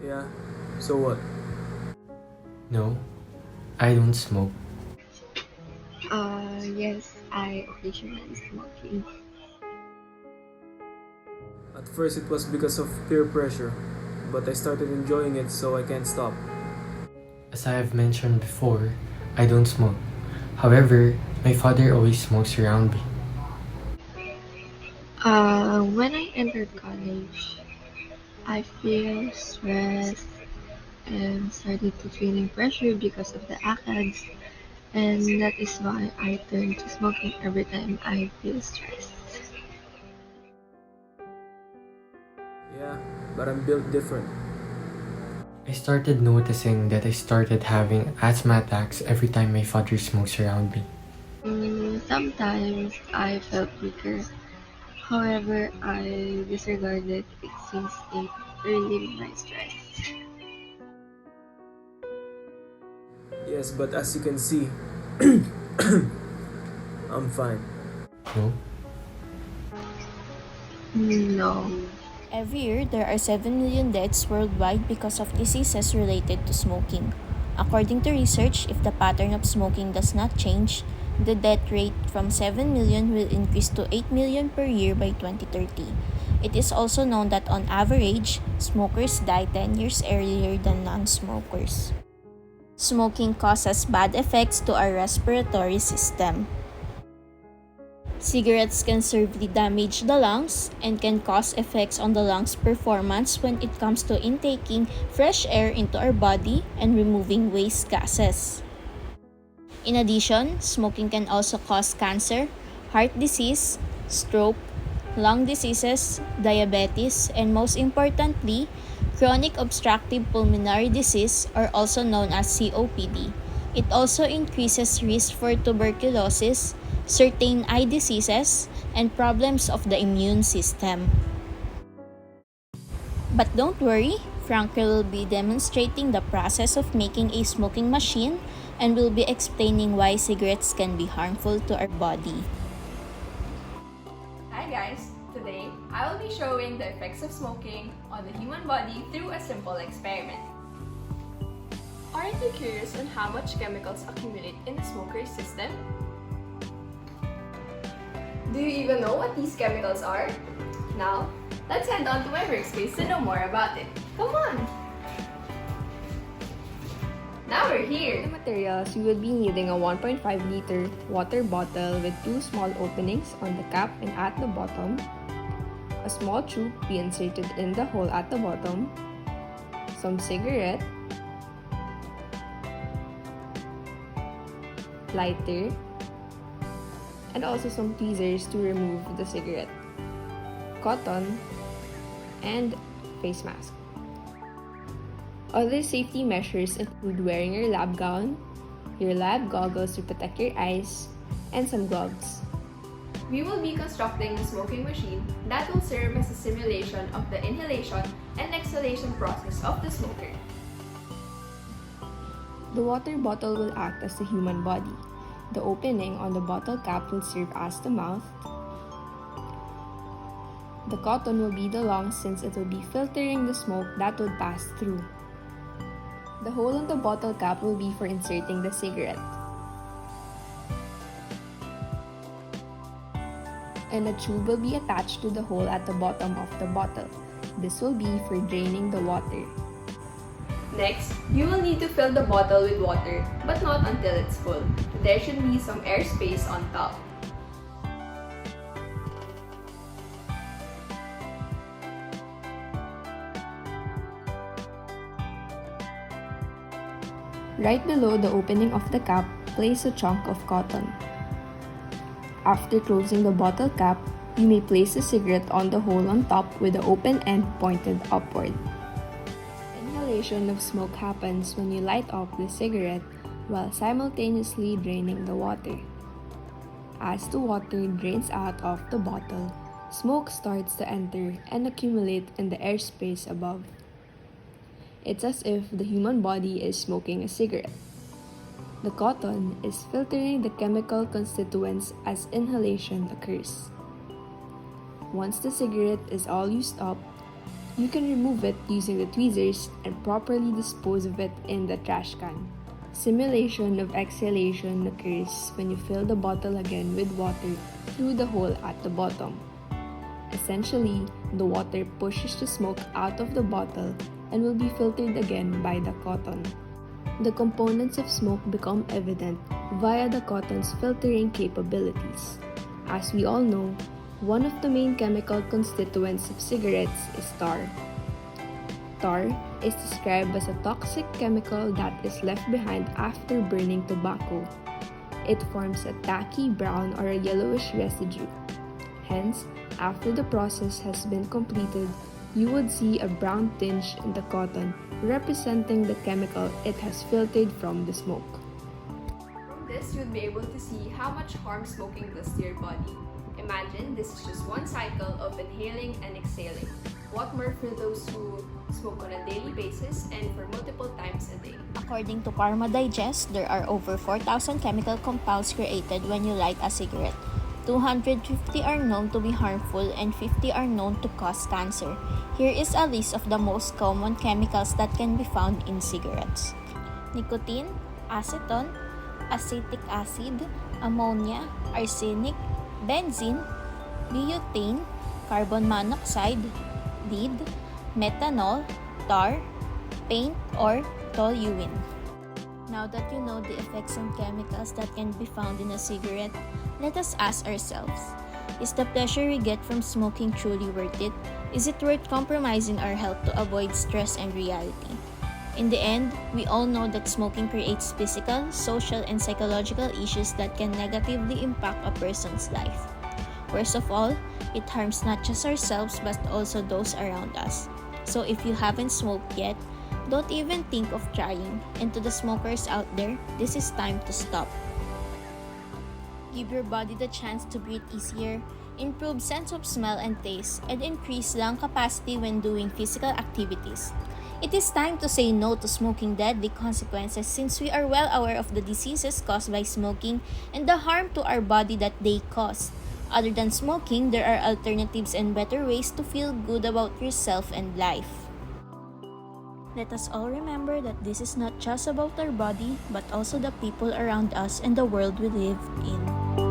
Yeah, so what? No, I don't smoke. Yes, I occasionally smoking. At first it was because of peer pressure, but I started enjoying it so I can't stop. As I have mentioned before, I don't smoke. However, my father always smokes around me. When I entered college, I feel stressed and started to feeling pressure because of the ACADS, and that is why I turn to smoking every time I feel stressed. Yeah, but I'm built different. I started noticing that I started having asthma attacks every time my father smokes around me. Sometimes I felt weaker. However, I disregarded it since it relieved my stress. Yes, but as you can see, I'm fine. No? No. Every year, there are 7 million deaths worldwide because of diseases related to smoking. According to research, if the pattern of smoking does not change, the death rate from 7 million will increase to 8 million per year by 2030. It is also known that on average, smokers die 10 years earlier than non-smokers. Smoking causes bad effects to our respiratory system. Cigarettes can severely damage the lungs and can cause effects on the lungs' performance when it comes to intaking fresh air into our body and removing waste gases. In addition, smoking can also cause cancer, heart disease, stroke, lung diseases, diabetes, and most importantly, chronic obstructive pulmonary disease, or also known as COPD. It also increases risk for tuberculosis, certain eye diseases, and problems of the immune system. But don't worry, Frank will be demonstrating the process of making a smoking machine and will be explaining why cigarettes can be harmful to our body. Hi guys! Today, I will be showing the effects of smoking on the human body through a simple experiment. Aren't you curious on how much chemicals accumulate in the smoker's system? Do you even know what these chemicals are? Now, let's head on to my workspace to know more about it. Come on! Now we're here! The materials, we will be needing a 1.5-liter water bottle with two small openings on the cap and at the bottom, a small tube be inserted in the hole at the bottom, some cigarette, lighter, and also some tweezers to remove the cigarette, cotton, and face mask. Other safety measures include wearing your lab gown, your lab goggles to protect your eyes, and some gloves. We will be constructing the smoking machine that will serve as a simulation of the inhalation and exhalation process of the smoker. The water bottle will act as the human body. The opening on the bottle cap will serve as the mouth. The cotton will be the lungs since it will be filtering the smoke that would pass through. The hole on the bottle cap will be for inserting the cigarette. And a tube will be attached to the hole at the bottom of the bottle. This will be for draining the water. Next, you will need to fill the bottle with water, but not until it's full. There should be some air space on top. Right below the opening of the cap, place a chunk of cotton. After closing the bottle cap, you may place a cigarette on the hole on top with the open end pointed upward. Inhalation of smoke happens when you light up the cigarette while simultaneously draining the water. As the water drains out of the bottle, smoke starts to enter and accumulate in the airspace above. It's as if the human body is smoking a cigarette. The cotton is filtering the chemical constituents as inhalation occurs. Once the cigarette is all used up, You can remove it using the tweezers and properly dispose of it in the trash can. Simulation of exhalation occurs when you fill the bottle again with water through the hole at the bottom. Essentially, the water pushes the smoke out of the bottle and will be filtered again by the cotton. The components of smoke become evident via the cotton's filtering capabilities. As we all know, one of the main chemical constituents of cigarettes is tar. Tar is described as a toxic chemical that is left behind after burning tobacco. It forms a tacky brown or a yellowish residue. Hence, after the process has been completed, you would see a brown tinge in the cotton representing the chemical it has filtered from the smoke. From this, you'd be able to see how much harm smoking does to your body. Imagine this is just one cycle of inhaling and exhaling. What more for those who smoke on a daily basis and for multiple times a day? According to Pharma Digest, there are over 4,000 chemical compounds created when you light a cigarette. 250 are known to be harmful and 50 are known to cause cancer. Here is a list of the most common chemicals that can be found in cigarettes. Nicotine, acetone, acetic acid, ammonia, arsenic, benzene, butane, carbon monoxide, lead, methanol, tar, paint, or toluene. Now that you know the effects and chemicals that can be found in a cigarette, let us ask ourselves, is the pleasure we get from smoking truly worth it? Is it worth compromising our health to avoid stress and reality? In the end, we all know that smoking creates physical, social, and psychological issues that can negatively impact a person's life. Worst of all, it harms not just ourselves but also those around us. So if you haven't smoked yet, don't even think of trying. And to the smokers out there, this is time to stop. Give your body the chance to breathe easier, improve sense of smell and taste, and increase lung capacity when doing physical activities. It is time to say no to smoking deadly consequences since we are well aware of the diseases caused by smoking and the harm to our body that they cause. Other than smoking, there are alternatives and better ways to feel good about yourself and life. Let us all remember that this is not just about our body, but also the people around us and the world we live in.